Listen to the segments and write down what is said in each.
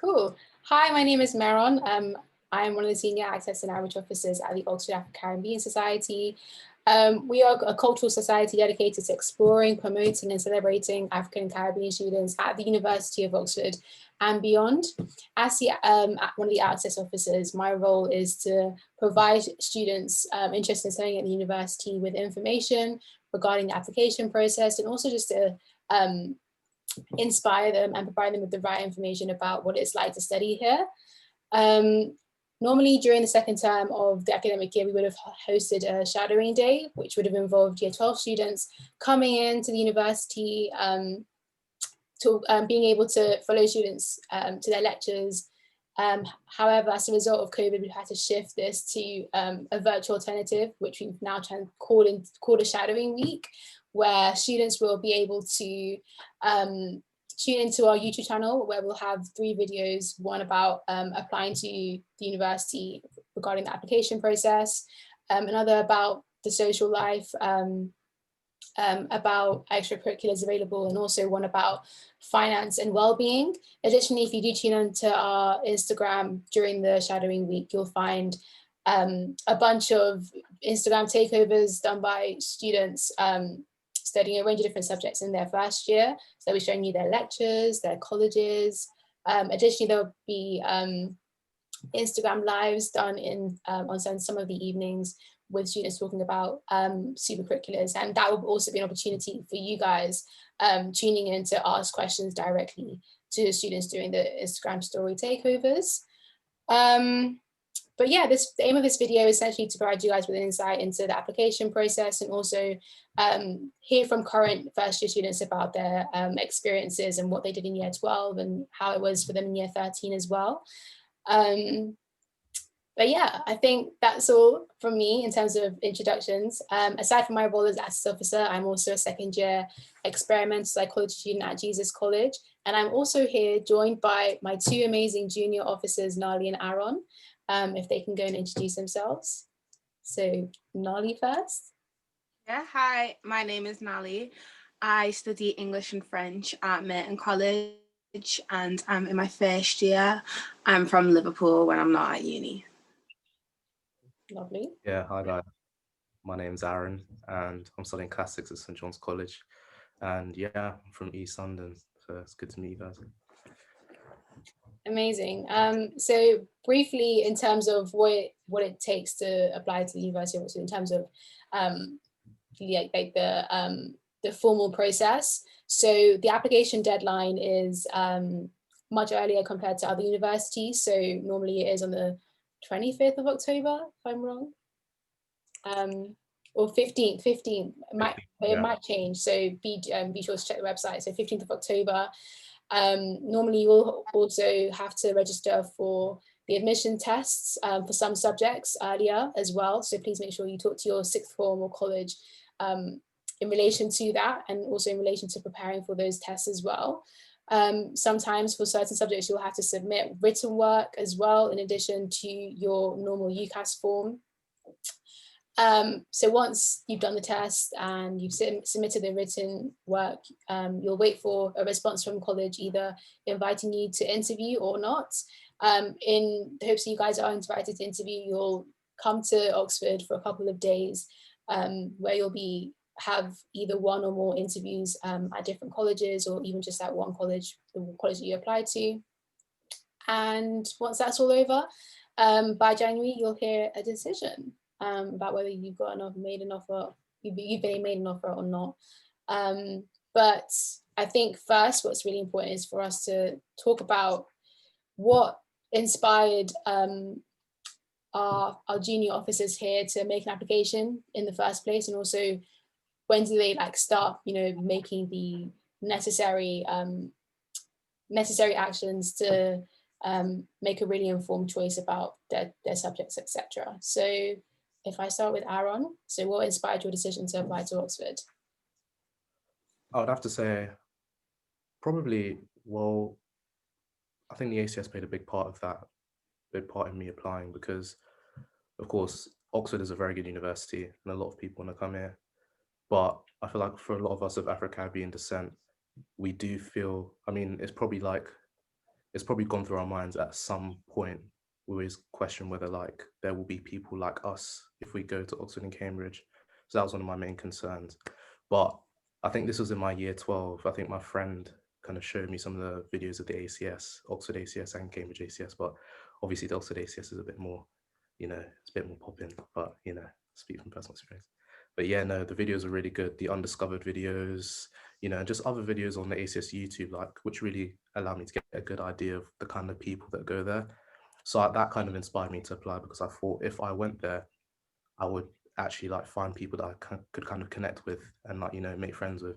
Cool. Hi, my name is Meron. I'm one of the senior access and outreach officers at the Oxford Caribbean Society. We are a cultural society dedicated to exploring, promoting and celebrating African and Caribbean students at the University of Oxford and beyond. As one of the access officers, my role is to provide students interested in studying at the university with information regarding the application process, and also just to inspire them and provide them with the right information about what it's like to study here. Normally during the second term of the academic year, we would have hosted a shadowing day, which would have involved year 12 students coming into the university, being able to follow students to their lectures. However, as a result of COVID, we've had to shift this to a virtual alternative, which we've now called a shadowing week, where students will be able to tune into our YouTube channel, where we'll have 3 videos, one about applying to the university regarding the application process, another about the social life, about extracurriculars available, and also one about finance and well-being. Additionally, if you do tune into our Instagram during the shadowing week, you'll find a bunch of Instagram takeovers done by students studying a range of different subjects in their first year. So we're showing you their lectures, their colleges. Additionally, there'll be Instagram lives done on some of the evenings with students talking about supercurriculars, and that will also be an opportunity for you guys tuning in to ask questions directly to students during the Instagram story takeovers. But yeah, the aim of this video is essentially to provide you guys with an insight into the application process, and also hear from current first year students about their experiences and what they did in year 12 and how it was for them in year 13 as well. But yeah, I think that's all from me in terms of introductions. Aside from my role as access officer, I'm also a second year experimental psychology student at Jesus College. And I'm also here joined by my 2 amazing junior officers, Nali and Aaron, if they can go and introduce themselves. So Nali first. Yeah, hi, my name is Nali. I study English and French at Meron College, and I'm in my first year. I'm from Liverpool when I'm not at uni. Lovely. Yeah, hi guys. My name's Aaron and I'm studying classics at St John's College. And yeah, I'm from East London, so it's good to meet you guys. Amazing. So briefly, in terms of what it takes to apply to the University of Oxford, in terms of the formal process. So the application deadline is much earlier compared to other universities. So normally it is on the 25th of October, if I'm wrong. Or 15th, it might change. So be sure to check the website. So 15th of October. Normally you will also have to register for the admission tests for some subjects earlier as well. So please make sure you talk to your sixth form or college in relation to that, and also in relation to preparing for those tests as well. Sometimes for certain subjects, you'll have to submit written work as well, in addition to your normal UCAS form. So once you've done the test and you've submitted the written work, you'll wait for a response from college, either inviting you to interview or not. In the hopes that you guys are invited to interview, you'll come to Oxford for a couple of days where you'll have either one or more interviews at different colleges, or even just at one college, the college that you applied to. And once that's all over, by January, you'll hear a decision about whether you've made an offer or not. But I think first, what's really important is for us to talk about what inspired our junior officers here to make an application in the first place, and also when do they start, making the necessary actions to make a really informed choice about their subjects, etc. So if I start with Aaron, so what inspired your decision to apply to Oxford? I would have to say probably, I think the ACS played a big part of that, big part in me applying, because of course Oxford is a very good university and a lot of people want to come here. But I feel like for a lot of us of Afro-Caribbean descent, we do feel, it's probably like it's probably gone through our minds at some point. We always question whether like there will be people like us if we go to Oxford and Cambridge. So that was one of my main concerns. But I think this was in my year 12. I think my friend kind of showed me some of the videos of the ACS, Oxford ACS and Cambridge ACS. But obviously the Oxford ACS is a bit more, it's a bit more popping, but speak from personal experience. But yeah, no, the videos are really good. The undiscovered videos, and just other videos on the ACS YouTube, like, which really allow me to get a good idea of the kind of people that go there. So that kind of inspired me to apply, because I thought if I went there, I would actually like find people that I could kind of connect with and like, make friends with.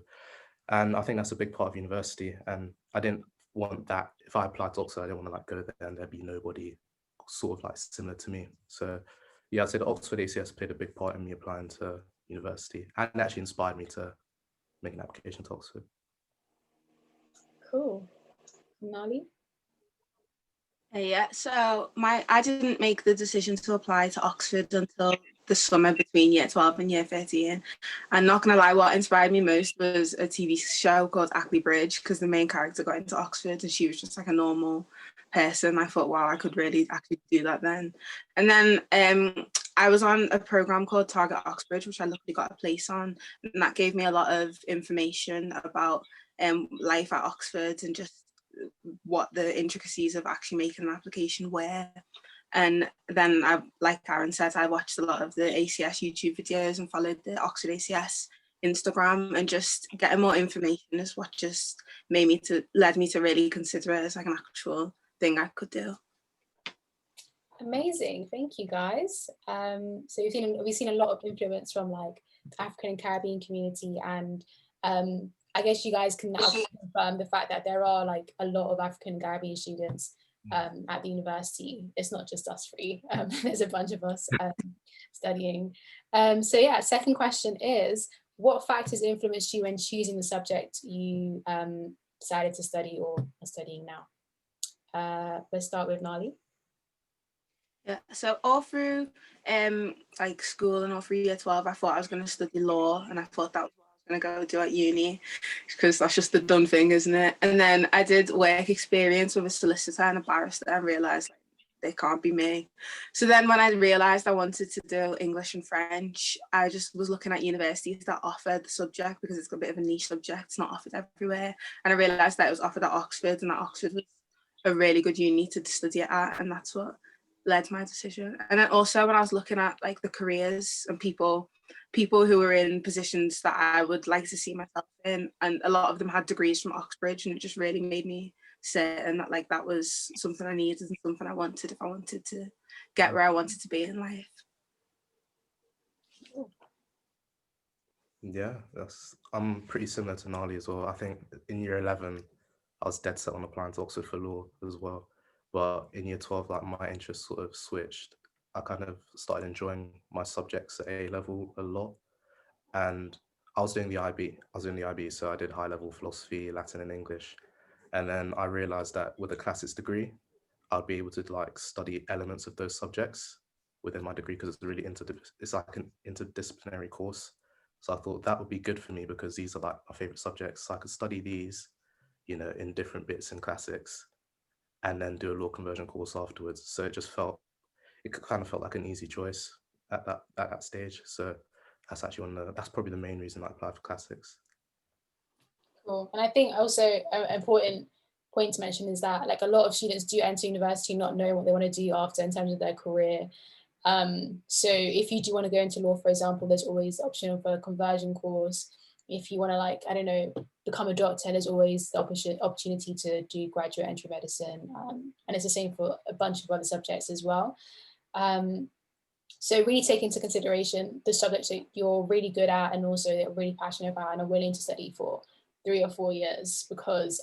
And I think that's a big part of university. And I didn't want that. If I applied to Oxford, I didn't want to like go there and there'd be nobody sort of like similar to me. So yeah, I'd say the Oxford ACS played a big part in me applying to university, and actually inspired me to make an application to Oxford. Cool. Nali? Yeah, so I didn't make the decision to apply to Oxford until the summer between year 12 and year 13. I'm not gonna lie, what inspired me most was a TV show called Ackley Bridge, because the main character got into Oxford and she was just like a normal person. I thought, wow, I could really actually do that then. And then I was on a program called Target Oxbridge, which I luckily got a place on, and that gave me a lot of information about life at Oxford and just what the intricacies of actually making an application were. And then, like Aaron said, I watched a lot of the ACS YouTube videos and followed the Oxford ACS Instagram, and just getting more information is what just led me to really consider it as like an actual thing I could do. Amazing, thank you guys. So we've seen a lot of influence from like the African and Caribbean community, and I guess you guys can now confirm the fact that there are like a lot of African and Caribbean students at the university. It's not just us three. There's a bunch of us studying. So yeah, second question is, what factors influenced you when choosing the subject you decided to study or are studying now? Let's start with Nali. Yeah, so all through like school and all through year 12, I thought I was going to study law, and I thought that was what I was going to go do at uni, because that's just the done thing, isn't it? And then I did work experience with a solicitor and a barrister, and realised like, they can't be me. So then when I realised I wanted to do English and French, I just was looking at universities that offered the subject, because it's a bit of a niche subject, it's not offered everywhere. And I realised that it was offered at Oxford, and that Oxford was a really good uni to study it at, and that's what led to my decision. And then also when I was looking at like the careers and people who were in positions that I would like to see myself in, and a lot of them had degrees from Oxbridge, and it just really made me certain that like that was something I needed and something I wanted if I wanted to get where I wanted to be in life. Yeah, I'm pretty similar to Nali as well. I think in year 11, I was dead set on applying to Oxford for law as well. But in year 12, like my interest sort of switched. I kind of started enjoying my subjects at A level a lot. And I was doing the IB. So I did high level philosophy, Latin and English. And then I realized that with a classics degree, I'd be able to like study elements of those subjects within my degree, because it's like an interdisciplinary course. So I thought that would be good for me, because these are like my favorite subjects. So I could study these, in different bits in classics, and then do a law conversion course afterwards. So it kind of felt like an easy choice at that stage. So that's actually that's probably the main reason I applied for classics. Cool. And I think also an important point to mention is that like a lot of students do enter university not knowing what they want to do after in terms of their career. So if you do want to go into law, for example, there's always the option of a conversion course. If you want to like, I don't know, become a doctor, there's always the opportunity to do graduate entry medicine. And it's the same for a bunch of other subjects as well. So really take into consideration the subjects that you're really good at and also that you're really passionate about and are willing to study for 3 or 4 years, because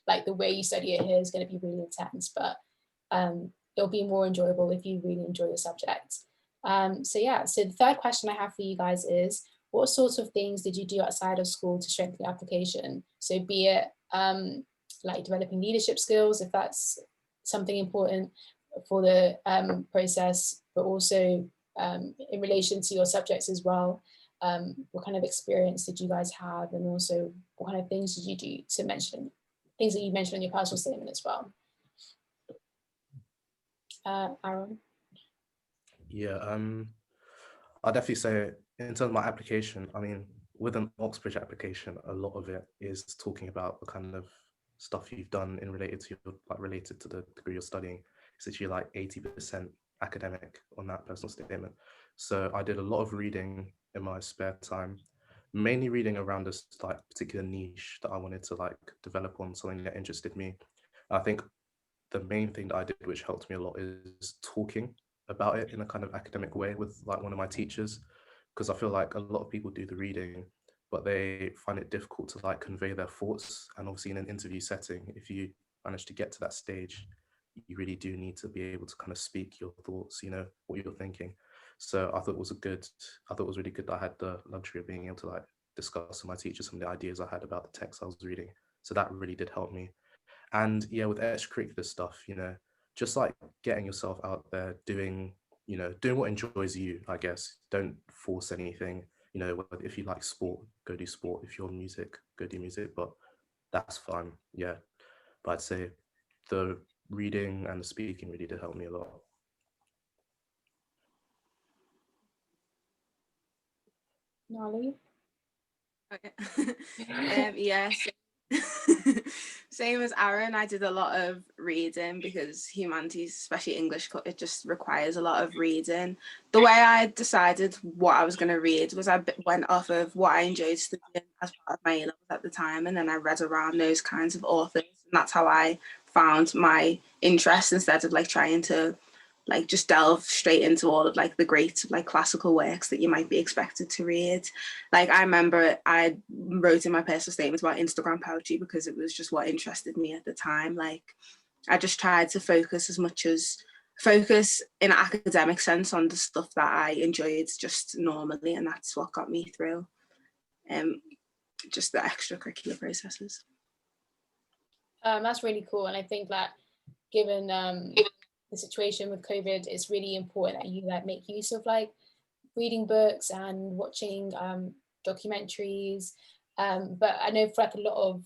like the way you study it here is going to be really intense, but it'll be more enjoyable if you really enjoy the subject. So the third question I have for you guys is, what sorts of things did you do outside of school to strengthen the application? So be it like developing leadership skills, if that's something important for the process, but also in relation to your subjects as well. What kind of experience did you guys have, and also what kind of things did you do to mention things that you mentioned in your personal statement as well? Aaron? Yeah, I'll definitely say in terms of my application, I mean, with an Oxbridge application, a lot of it is talking about the kind of stuff you've done in related to your, like related to the degree you're studying. It's actually like 80% academic on that personal statement. So I did a lot of reading in my spare time, mainly reading around this like particular niche that I wanted to like develop on, something that interested me. I think the main thing that I did, which helped me a lot, is talking about it in a kind of academic way with like one of my teachers, because I feel like a lot of people do the reading, but they find it difficult to like convey their thoughts. And obviously in an interview setting, if you manage to get to that stage, you really do need to be able to kind of speak your thoughts, you know, what you're thinking. So I thought it was really good that I had the luxury of being able to like discuss with my teacher some of the ideas I had about the text I was reading. So that really did help me. And yeah, with extracurricular stuff, you know, just like getting yourself out there, doing, you know, doing what enjoys you, I guess. Don't force anything. You know, if you like sport, go do sport. If you're music, go do music. But that's fine. Yeah. But I'd say the reading and the speaking really did help me a lot. Nali? Okay. Yes. Same as Aaron, I did a lot of reading because humanities, especially English, it just requires a lot of reading. The way I decided what I was going to read was I went off of what I enjoyed studying as part of my A-levels at the time, and then I read around those kinds of authors, and that's how I found my interest instead of like trying to like just delve straight into all of like the great like classical works that you might be expected to read. Like I remember I wrote in my personal statements about Instagram poetry because it was just what interested me at the time. Like I just tried to focus in an academic sense on the stuff that I enjoyed just normally, and that's what got me through just the extracurricular processes. That's really cool. And I think that given the situation with COVID, it's really important that you like make use of like reading books and watching documentaries. But I know for like a lot of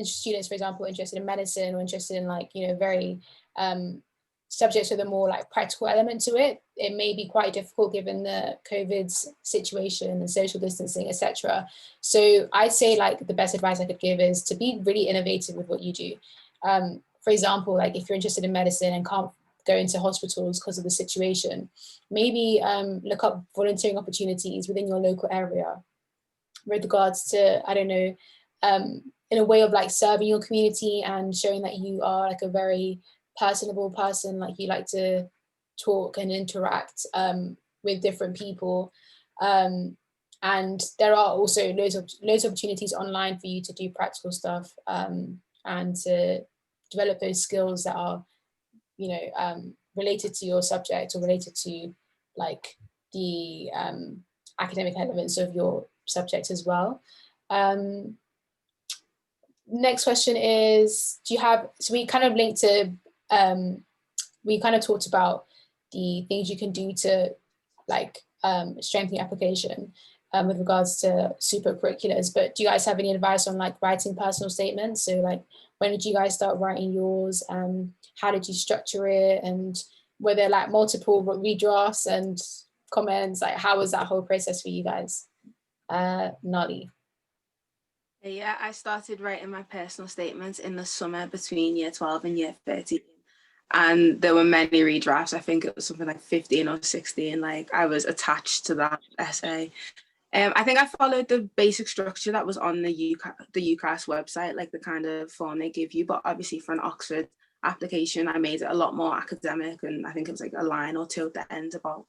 students, for example, interested in medicine or interested in like, you know, very subjects with a more like practical element to it, it may be quite difficult given the COVID situation and social distancing, etc. So I'd say like the best advice I could give is to be really innovative with what you do. For example, like if you're interested in medicine and can't go into hospitals because of the situation, maybe look up volunteering opportunities within your local area with regards to, I don't know, in a way of like serving your community and showing that you are like a very personable person, like you like to talk and interact with different people. And there are also loads of opportunities online for you to do practical stuff and to develop those skills that are, you know, related to your subject or related to like the academic elements of your subject as well. Next question is, do you have, so we kind of linked to, we kind of talked about the things you can do to like strengthen your application with regards to supercurriculars, but do you guys have any advice on like writing personal statements? So like, when did you guys start writing yours? How did you structure it? And were there like multiple redrafts and comments? Like, how was that whole process for you guys? Nali. Yeah, I started writing my personal statements in the summer between year 12 and year 13. And there were many redrafts. I think it was something like 15 or 16. Like I was attached to that essay. I think I followed the basic structure that was on the UCAS website, like the kind of form they give you. But obviously for an Oxford application, I made it a lot more academic. And I think it was like a line or two at the end about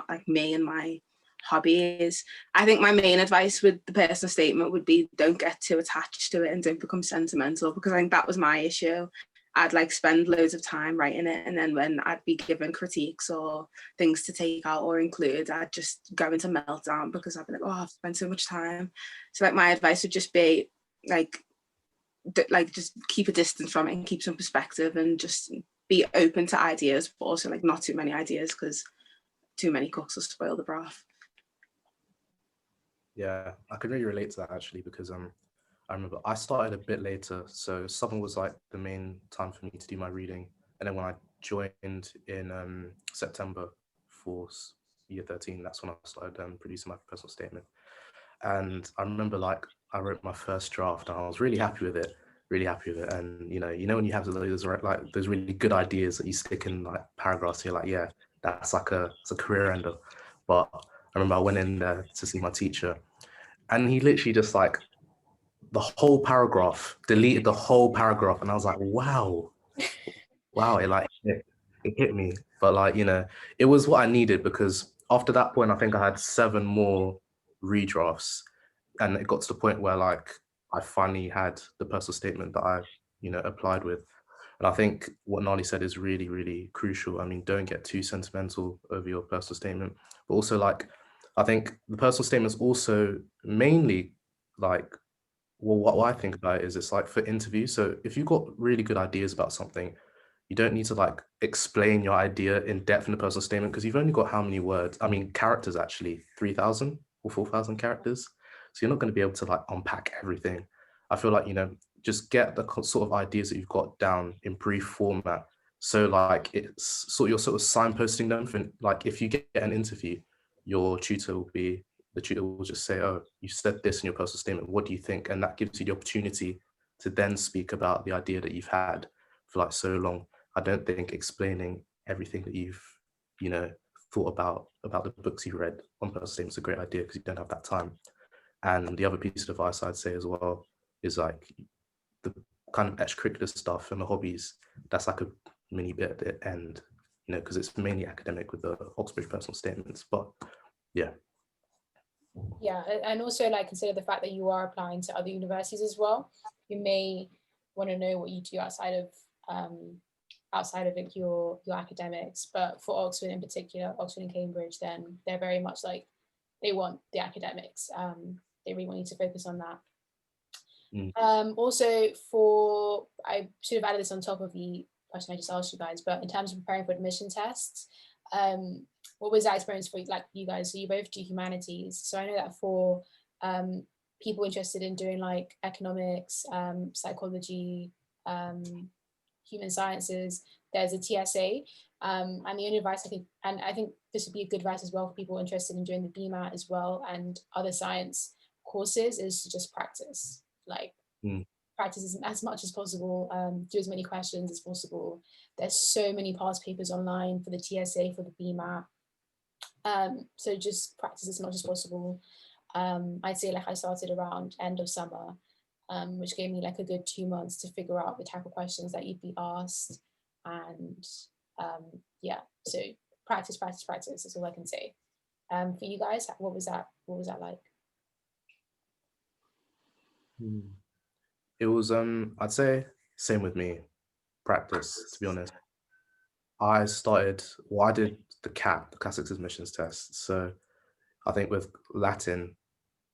like me and my hobbies. I think my main advice with the personal statement would be don't get too attached to it and don't become sentimental, because I think that was my issue. I'd like spend loads of time writing it, and then when I'd be given critiques or things to take out or include, I'd just go into meltdown because I'd be like, oh, I've spent so much time. So like my advice would just be like just keep a distance from it and keep some perspective and just be open to ideas, but also like not too many ideas, because too many cooks will spoil the broth. Yeah, I can really relate to that actually, because I remember I started a bit later, so summer was like the main time for me to do my reading, and then when I joined in September for year 13. That's when I started producing my personal statement. And I remember like I wrote my first draft and I was really happy with it, really happy with it. And you know when you have those like those really good ideas that you stick in like paragraphs, you're like, yeah, that's like it's a career ender. But I remember I went in there to see my teacher, and he literally just like the whole paragraph, deleted the whole paragraph, and I was like, wow, it hit me. But like, you know, it was what I needed, because after that point, I think I had 7 more redrafts, and it got to the point where like I finally had the personal statement that I, you know, applied with. And I think what Nali said is really, really crucial. I mean, don't get too sentimental over your personal statement, but also like, I think the personal statement is also mainly like, well, what I think about it is it's like for interviews. So if you've got really good ideas about something, you don't need to like explain your idea in depth in the personal statement, because you've only got how many words? I mean, characters actually, 3,000 or 4,000 characters. So you're not going to be able to like unpack everything. I feel like, you know, just get the sort of ideas that you've got down in brief format. So like it's sort of, you're sort of signposting them for, like, if you get an interview, your tutor will be, the tutor will just say, oh, you said this in your personal statement, what do you think? And that gives you the opportunity to then speak about the idea that you've had for like so long. I don't think explaining everything that you've, you know, thought about the books you read on personal statement is a great idea, because you don't have that time. And the other piece of advice I'd say as well is like the kind of extracurricular stuff and the hobbies, that's like a mini bit at the end, you know, because it's mainly academic with the Oxford personal statements. But yeah. Yeah, and also like consider the fact that you are applying to other universities as well. You may want to know what you do outside of like your academics, but for Oxford in particular, Oxford and Cambridge, then they're very much like they want the academics. They really want you to focus on that. Also, I should have added this on top of the question I just asked you guys, but in terms of preparing for admission tests, what was that experience for like you guys? So you both do humanities. So I know that for people interested in doing like economics, psychology, human sciences, there's a TSA. And the only advice I think this would be a good advice as well for people interested in doing the BMAT as well and other science courses, is to just practice. Like practice as much as possible, do as many questions as possible. There's so many past papers online for the TSA, for the BMAT. So just practice as much as possible. I'd say like I started around end of summer, which gave me like a good 2 months to figure out the type of questions that you'd be asked. And yeah, so practice is all I can say. For you guys, what was that like? It was I'd say same with me, practice, to be honest. I did the CAT, the Classics Admissions Test. So I think with Latin,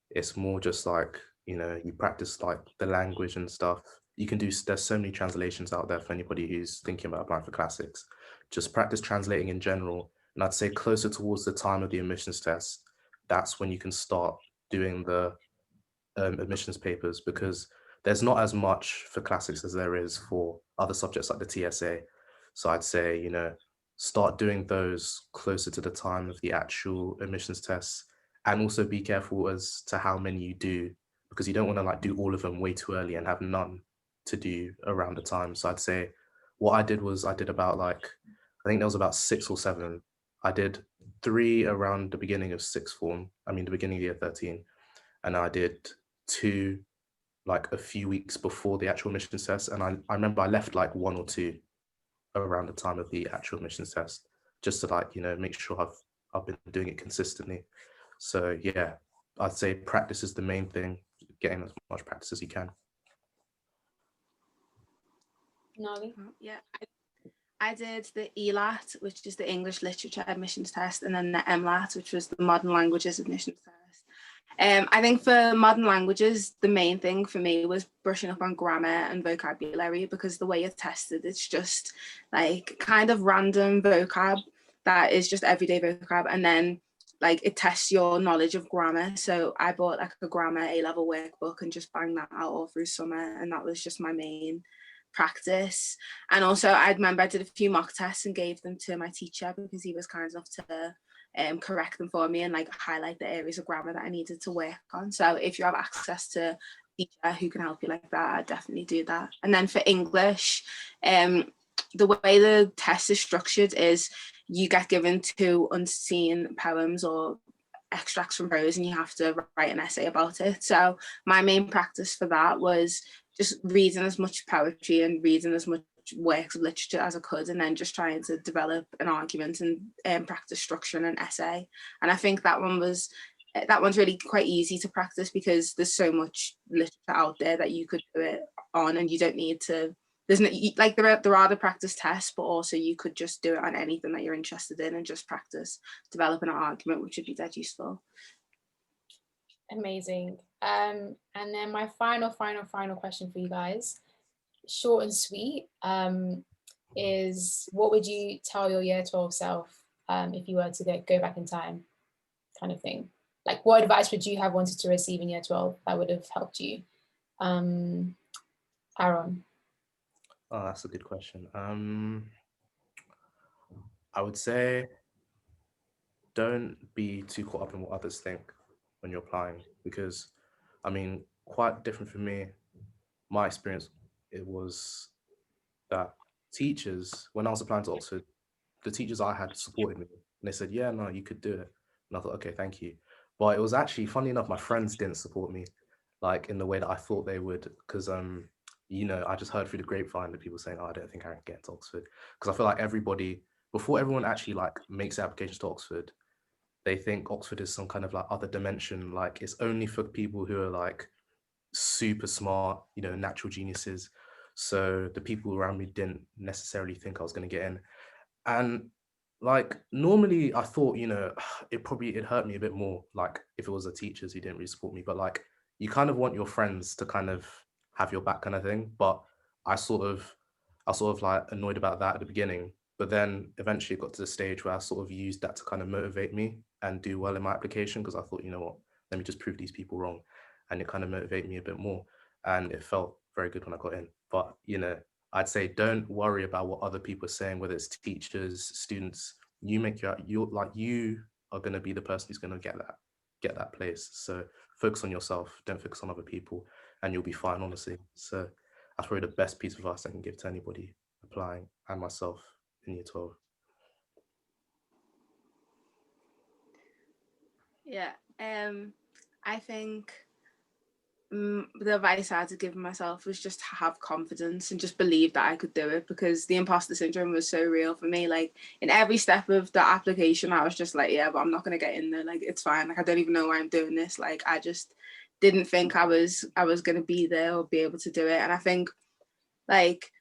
it's more just like, you know, you practice like the language and stuff. You can do, there's so many translations out there for anybody who's thinking about applying for classics. Just practice translating in general. And I'd say closer towards the time of the admissions test, that's when you can start doing the admissions papers, because there's not as much for classics as there is for other subjects like the TSA. So I'd say, you know, start doing those closer to the time of the actual admissions tests, and also be careful as to how many you do, because you don't want to like do all of them way too early and have none to do around the time. So I'd say what I did was I did about like, I think there was about 6 or 7. I did 3 around the beginning of sixth form, the beginning of year 13, and I did 2 like a few weeks before the actual admissions test. And I remember I left like 1 or 2 around the time of the actual admissions test, just to like, you know, make sure I've been doing it consistently. So yeah, I'd say practice is the main thing, getting as much practice as you can. Nali? Yeah, I did the ELAT, which is the English Literature Admissions Test, and then the MLAT, which was the Modern Languages Admissions Test. I think for modern languages, the main thing for me was brushing up on grammar and vocabulary, because the way you're tested, it's just like kind of random vocab that is just everyday vocab, and then like it tests your knowledge of grammar. So I bought like a grammar A-level workbook and just banged that out all through summer, and that was just my main practice. And also I remember I did a few mock tests and gave them to my teacher because he was kind enough to correct them for me and like highlight the areas of grammar that I needed to work on. So if you have access to a teacher who can help you like that, I'd definitely do that. And then for English, the way the test is structured is you get given 2 unseen poems or extracts from prose and you have to write an essay about it. So my main practice for that was just reading as much poetry and reading as much works of literature as I could, and then just trying to develop an argument and practice structuring an essay. And I think that one's really quite easy to practice because there's so much literature out there that you could do it on, and you don't need to, there's no, like there are the practice tests, but also you could just do it on anything that you're interested in and just practice developing an argument, which would be dead useful. Amazing. And then my final question for you guys, short and sweet, is what would you tell your year 12 self if you were to go back in time, kind of thing? Like, what advice would you have wanted to receive in year 12 that would have helped you? Aaron. Oh, that's a good question. I would say don't be too caught up in what others think when you're applying, because I mean, quite different for me. My experience, it was that teachers, when I was applying to Oxford, the teachers I had supported me and they said, yeah, no, you could do it. And I thought, okay, thank you. But it was actually, funny enough, my friends didn't support me like in the way that I thought they would, because you know, I just heard through the grapevine that people saying, oh, I don't think I can get to Oxford. Because I feel like everybody, before everyone actually like makes applications to Oxford, they think Oxford is some kind of like other dimension, like it's only for people who are like super smart, you know, natural geniuses. So the people around me didn't necessarily think I was going to get in. And like normally I thought, you know, it'd hurt me a bit more like if it was the teachers who didn't really support me, but like you kind of want your friends to kind of have your back kind of thing. But I sort of like annoyed about that at the beginning, but then eventually it got to the stage where I sort of used that to kind of motivate me and do well in my application, because I thought, you know what, let me just prove these people wrong. And it kind of motivated me a bit more, and it felt very good when I got in. But you know, I'd say don't worry about what other people are saying, whether it's teachers, students. You make you are going to be the person who's going to get that place. So focus on yourself, don't focus on other people, and you'll be fine, honestly. So that's probably the best piece of advice I can give to anybody applying, and myself in year 12. Yeah, I think the advice I had to give myself was just to have confidence and just believe that I could do it, because the imposter syndrome was so real for me. Like in every step of the application, I was just like, yeah, but I'm not going to get in there. Like, it's fine. Like, I don't even know why I'm doing this. Like, I just didn't think I was going to be there or be able to do it. And I think like,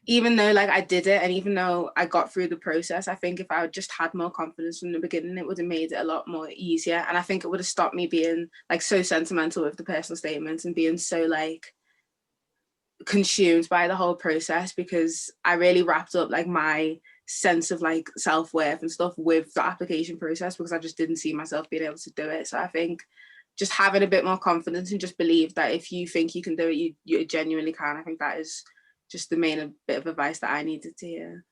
even though like I did it and even though I got through the process, I think if I just had more confidence from the beginning, it would have made it a lot more easier. And I think it would have stopped me being like so sentimental with the personal statements and being so like consumed by the whole process, because I really wrapped up like my sense of like self-worth and stuff with the application process, because I just didn't see myself being able to do it. So I think just having a bit more confidence and just believe that if you think you can do it, you genuinely can. I think that is just the main bit of advice that I needed to hear.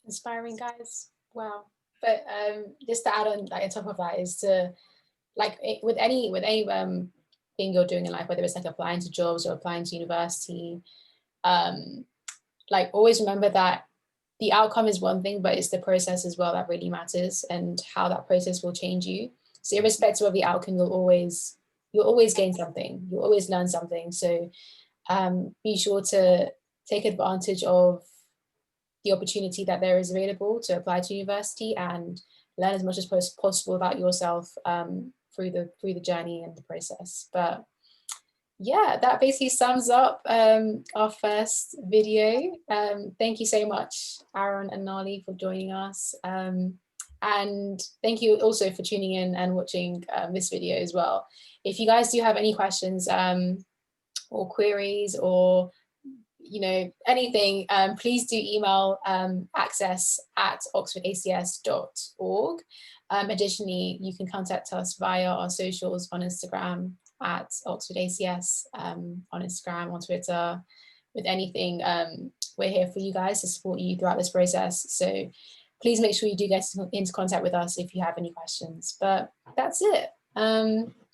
Inspiring, guys. Wow. But just to add on, like on top of that, is to like with any thing you're doing in life, whether it's like applying to jobs or applying to university, like always remember that the outcome is one thing, but it's the process as well that really matters, and how that process will change you. So irrespective of the outcome, you'll always gain something. You'll always learn something. So be sure to take advantage of the opportunity that there is available to apply to university and learn as much as possible about yourself through the journey and the process. But yeah, that basically sums up our first video. Thank you so much, Aaron and Nali, for joining us. And thank you also for tuning in and watching this video as well. If you guys do have any questions or queries or anything, please do email access@oxfordacs.org. Additionally, you can contact us via our socials on Instagram at Oxford ACS, on Instagram, on Twitter, with anything, we're here for you guys to support you throughout this process. So please make sure you do get into contact with us if you have any questions. But that's it.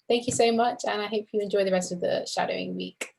Thank you so much, and I hope you enjoy the rest of the shadowing week.